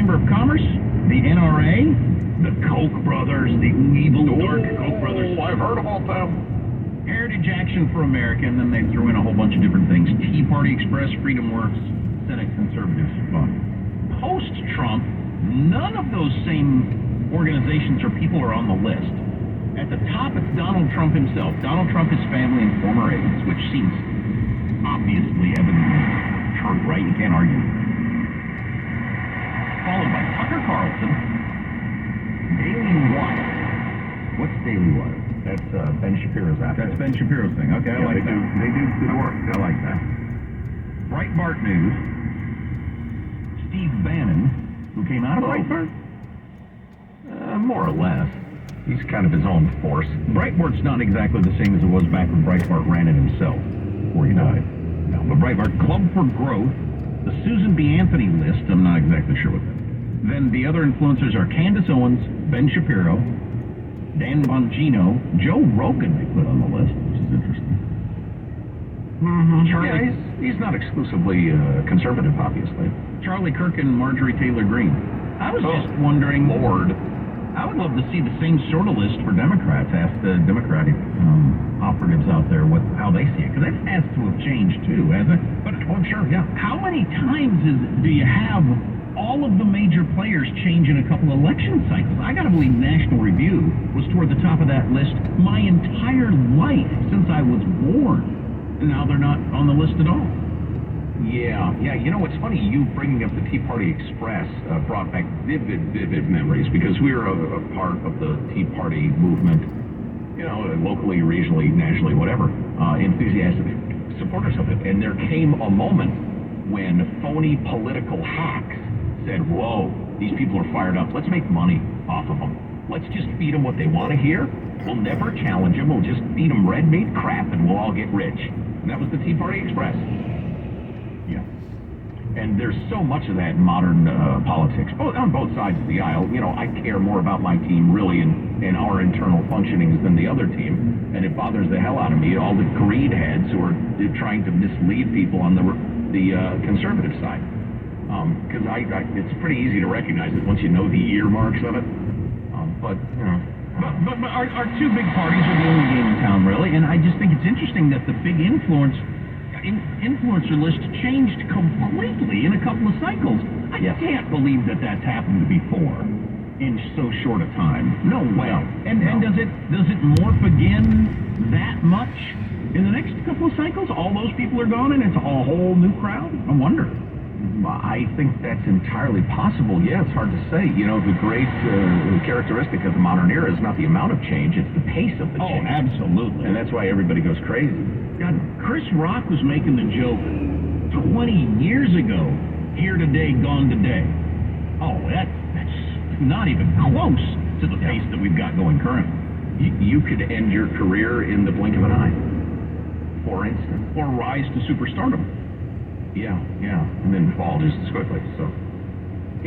Chamber of Commerce, the NRA, the Koch brothers, the evil dark Koch brothers. I've heard about them. Heritage Action for America, and then they threw in a whole bunch of different things. Tea Party Express, Freedom Works, Senate Conservatives. Post-Trump, none of those same organizations or people are on the list. At the top, it's Donald Trump himself. Donald Trump, his family, and former aides, which seems obviously evidently true, right? You can't argue. Followed by Tucker Carlson, Daily Wire. What's Daily Wire? That's Ben Shapiro's outfit. That's Ben Shapiro's thing. Okay, I like that. They do good work. I like that. Breitbart News. Steve Bannon, who came out of Breitbart? More or less. He's kind of his own force. Breitbart's not exactly the same as it was back when Breitbart ran it himself, before he died. No, but Breitbart, Club for Growth, the Susan B. Anthony list, I'm not exactly sure what that is. Then the other influencers are Candace Owens, Ben Shapiro, Dan Bongino, Joe Rogan they put on the list, which is interesting. Yeah, he's not exclusively conservative, obviously. Charlie Kirk and Marjorie Taylor Greene. I was just wondering, Lord, I would love to see the same sort of list for Democrats. Ask the Democratic operatives out there how they see it, because that has to have changed too, hasn't it? But I'm sure, yeah. How many times do you have all of the major players change in a couple election cycles? I gotta believe National Review was toward the top of that list my entire life since I was born. And now they're not on the list at all. Yeah. You know, it's funny, you bringing up the Tea Party Express brought back vivid memories, because we were a part of the Tea Party movement, you know, locally, regionally, nationally, whatever, enthusiastic supporters of it. And there came a moment when phony political hacks said, whoa, these people are fired up, let's make money off of them. Let's just feed them what they want to hear. We'll never challenge them, we'll just feed them red meat crap and we'll all get rich. And that was the Tea Party Express. Yeah. And there's so much of that in modern politics, on both sides of the aisle. You know, I care more about my team, really, and our internal functionings than the other team. And it bothers the hell out of me, all the greed heads who are trying to mislead people on the conservative side. Because it's pretty easy to recognize it once you know the earmarks of it. But, you know. But our two big parties are the only game in town, really, and I just think it's interesting that the big influencer list changed completely in a couple of cycles. I can't believe that that's happened before in so short a time. No way. And does it morph again that much in the next couple of cycles? All those people are gone and it's a whole new crowd? I wonder. I think that's entirely possible. Yeah, it's hard to say. You know, the great characteristic of the modern era is not the amount of change, it's the pace of the change. Oh, absolutely. And that's why everybody goes crazy. God, Chris Rock was making the joke 20 years ago, here today, gone today. Oh, that's not even close to the pace that we've got going currently. You could end your career in the blink of an eye, for instance. Or rise to superstardom. Yeah, and then fall just as quickly, so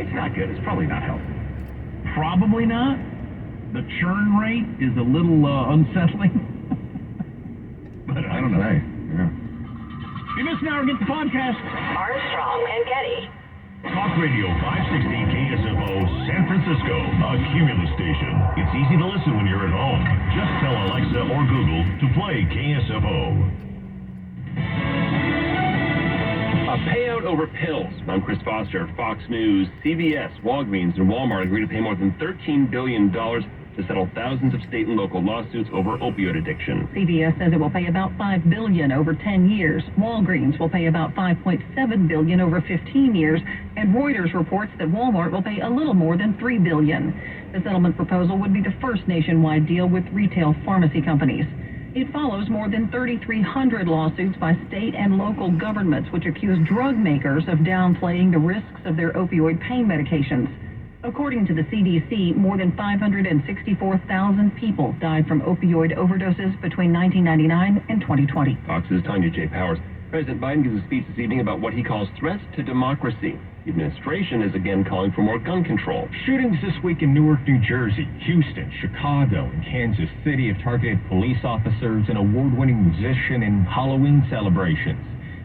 it's not good. It's probably not healthy. Probably not. The churn rate is a little unsettling. But I don't know. Yeah. If you miss an hour, get the podcast. Armstrong and Getty. Talk Radio 560 KSFO San Francisco, a Cumulus station. It's easy to listen when you're at home. Just tell Alexa or Google to play KSFO. A payout over pills. I'm Chris Foster, Fox News. CVS, Walgreens, and Walmart agreed to pay more than $13 billion to settle thousands of state and local lawsuits over opioid addiction. CVS says it will pay about $5 billion over 10 years. Walgreens will pay about $5.7 billion over 15 years. And Reuters reports that Walmart will pay a little more than $3 billion. The settlement proposal would be the first nationwide deal with retail pharmacy companies. It follows more than 3,300 lawsuits by state and local governments which accuse drug makers of downplaying the risks of their opioid pain medications. According to the CDC, more than 564,000 people died from opioid overdoses between 1999 and 2020. Fox's Tanya J. Powers. President Biden gives a speech this evening about what he calls threats to democracy. The administration is again calling for more gun control. Shootings this week in Newark, New Jersey, Houston, Chicago, and Kansas City have targeted police officers and award-winning musician in Halloween celebrations.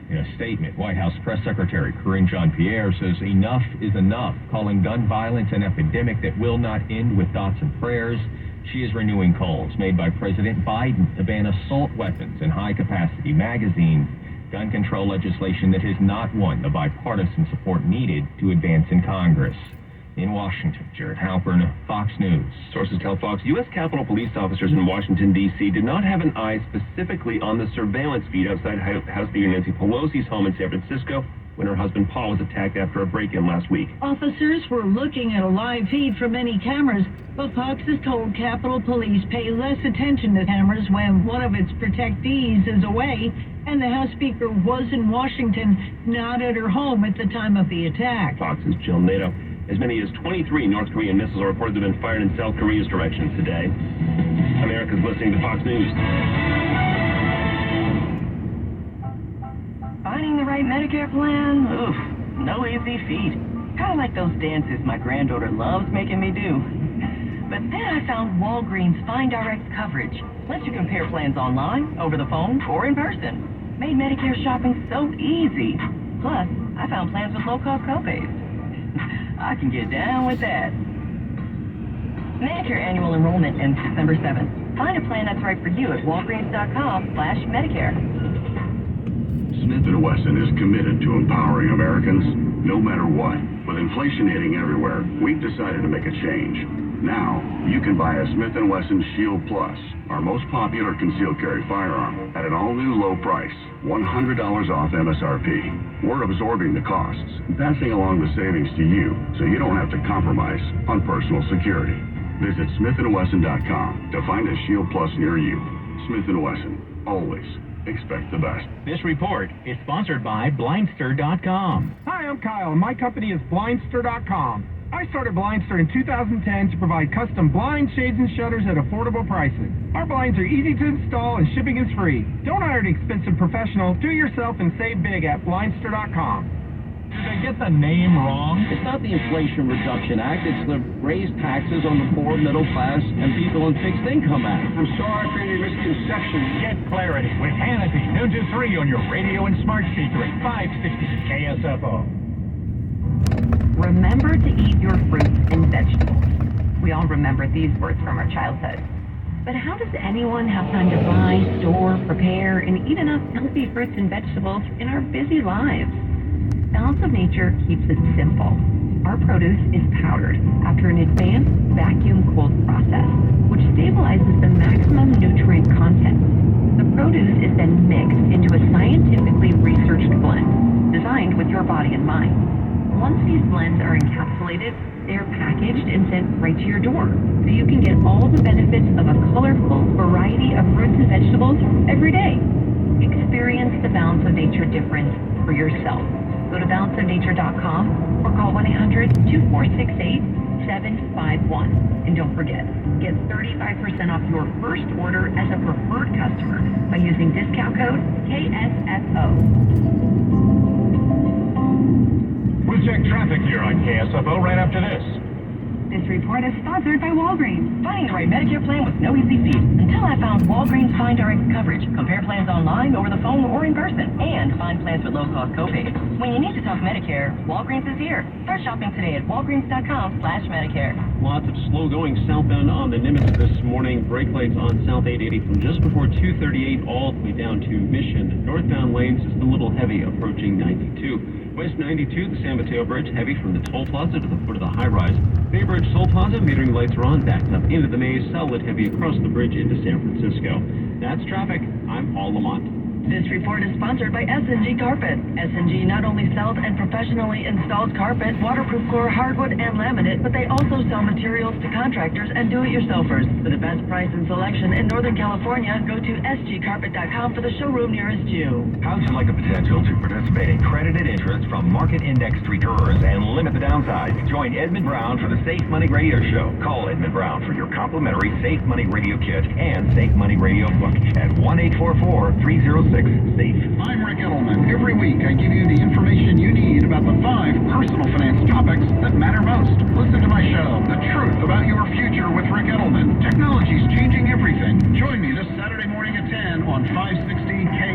In a statement, White House Press Secretary Karine Jean-Pierre says enough is enough, calling gun violence an epidemic that will not end with thoughts and prayers. She is renewing calls made by President Biden to ban assault weapons and high-capacity magazines, gun control legislation that has not won the bipartisan support needed to advance in Congress. In Washington, Jared Halpern, Fox News. Sources tell Fox U.S. Capitol Police officers in Washington, D.C. did not have an eye specifically on the surveillance feed outside House Speaker Nancy Pelosi's home in San Francisco when her husband Paul was attacked after a break-in last week. Officers were looking at a live feed from many cameras, but Fox has told Capitol Police pay less attention to cameras when one of its protectees is away, and the House Speaker was in Washington, not at her home at the time of the attack. Fox's Jill Nato. As many as 23 North Korean missiles are reported to have been fired in South Korea's direction today. America's listening to Fox News. Finding the right Medicare plan? Oof, no easy feat. Kind of like those dances my granddaughter loves making me do. But then I found Walgreens Find Direct coverage. Lets you compare plans online, over the phone, or in person. Made Medicare shopping so easy. Plus, I found plans with low-cost copays. I can get down with that. Medicare annual enrollment ends December 7th. Find a plan that's right for you at walgreens.com/Medicare. Smith & Wesson is committed to empowering Americans no matter what. With inflation hitting everywhere, we've decided to make a change. Now, you can buy a Smith & Wesson Shield Plus, our most popular concealed carry firearm, at an all-new low price, $100 off MSRP. We're absorbing the costs and passing along the savings to you so you don't have to compromise on personal security. Visit smithandwesson.com to find a Shield Plus near you. Smith & Wesson, always expect the best. This report is sponsored by Blindster.com. Hi, I'm Kyle, and my company is Blindster.com. I started Blindster in 2010 to provide custom blinds, shades, and shutters at affordable prices. Our blinds are easy to install and shipping is free. Don't hire an expensive professional. Do it yourself and save big at Blindster.com. Did they get the name wrong? It's not the Inflation Reduction Act. It's the raised taxes on the poor, middle class, and people in fixed income act. I'm sorry for any misconceptions. Get clarity with Hannity, noon to 3 on your radio and smart speaker at 560 KSFO. Remember to eat your fruits and vegetables. We all remember these words from our childhood. But how does anyone have time to buy, store, prepare, and eat enough healthy fruits and vegetables in our busy lives? Balance of Nature keeps it simple. Our produce is powdered after an advanced vacuum-cooled process, which stabilizes the maximum nutrient content. The produce is then mixed into a scientifically researched blend, designed with your body in mind. Once these blends are encapsulated, they are packaged and sent right to your door, so you can get all the benefits of a colorful variety of fruits and vegetables every day. Experience the Balance of Nature difference for yourself. Go to balanceofnature.com or call 1-800-2468-751. And don't forget, get 35% off your first order as a preferred customer by using discount code KSFO. We'll check traffic here on KSFO right after this. This report is sponsored by Walgreens. Finding the right Medicare plan was no easy feat until I found Walgreens Find Direct coverage. Compare plans online, over the phone, or in person, and find plans with low-cost copays. When you need to talk Medicare, Walgreens is here. Start shopping today at walgreens.com/Medicare. Lots of slow-going southbound on the Nimitz this morning. Brake lights on South 880 from just before 238 all the way down to Mission. Northbound lanes just a little heavy approaching 92. West 92, the San Mateo Bridge, heavy from the toll plaza to the foot of the high-rise. Bay Bridge Toll Plaza, metering lights are on, backed up into the maze, solid heavy across the bridge into San Francisco. That's traffic. I'm Paul Lamont. This report is sponsored by S&G Carpet. S&G not only sells and professionally installs carpet, waterproof core, hardwood, and laminate, but they also sell materials to contractors and do-it-yourselfers. For the best price and selection in Northern California, go to sgcarpet.com for the showroom nearest you. How'd you like the potential to participate in credited interest from market-indexed returns and limit the downside? Join Edmund Brown for the Safe Money Radio Show. Call Edmund Brown for your complimentary Safe Money Radio Kit and Safe Money Radio book at 1-844-306-SAFE. I'm Rick Edelman. Every week I give you the information you need about the 5 personal finance topics that matter most. Listen to my show, The Truth About Your Future with Rick Edelman. Technology's changing everything. Join me this Saturday morning at 10 on 560 K.